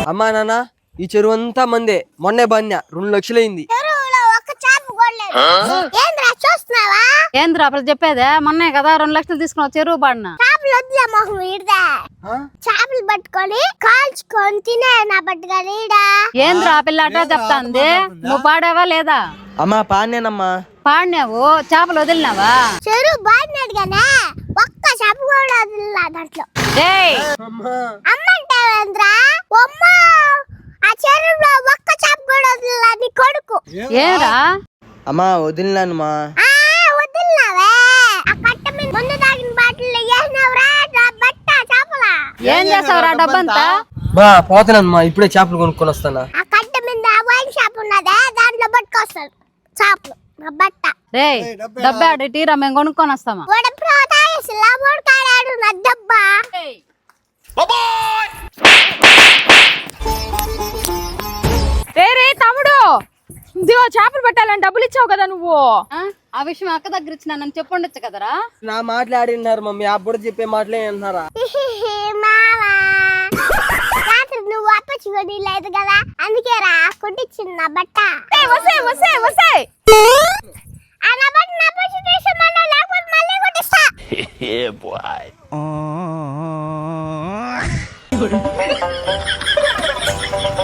అమ్మా నాన్న ఈ చెరువు అంతా మందే, మొన్నే బాన్యా 2 లక్షలైంది. ఏంద్రా అప్పుడు చెప్పేదే? మొన్నే కదా 2 లక్షలు తీసుకున్నావు చెరువు బాడిన. చేపలు పట్టుకొని కాల్చుకొని తినే నా పట్టుకొని ఏంద్రా ఆ పిల్ల అటా చెప్తాంది? నువ్వు పాడావా లేదా? అమ్మా పాడినానమ్మా. పాడినావు? చేపలు వదిలినావా? చెరువు బాడినాడు గానే ఒక్క చేప కూడా వదిలినా దాంట్లో. అమ్మంటావేంద్రా? ఆ చెరువులో ఒక్క చేప కూడా వదిలినా నీ కొడుకు. ఏరా అమ్మా వదిలినానుమా. వదిలినావే? ఆ కట్ట మీద ముందు తాగిన బాటిల్ వేసినావురా బట్ట చేపలా. ఏం చేసావురా డబ్బంతా? బా పోతానమ్మా, ఇప్పుడే చేపలు కొనుక్కొని వస్తానా. ఆ కట్ట మీద వైన్ షాప్ ఉన్నదే, దాంట్లో పట్టుకొస్తాను చేపలు నా బట్ట. రే డబ్బా టీరా మేము కొనుక్కొని వస్తామా? తాగేసి నా డబ్బా. రే తమ్ముడు, ఇదిగో చేపలు పట్టాలని డబ్బులు ఇచ్చావు కదా నువ్వు. ఆ విషయం అక్క దగ్గర ఇచ్చినానని చెప్పుండొచ్చు కదరా. నా మాట్లాడినారు మమ్మీ, అప్పుడు చెప్పే మాటలే అంటున్నారా? మామా రాత్రి నువ్వు అప్పచ్చుకొని లేదు కదా, అందుకే రా కొట్టించింది నా బట్ట. ఆ నా బట్ట నా పచ్చి తీసి లేకపోతే మళ్ళీ కొట్టిస్తా.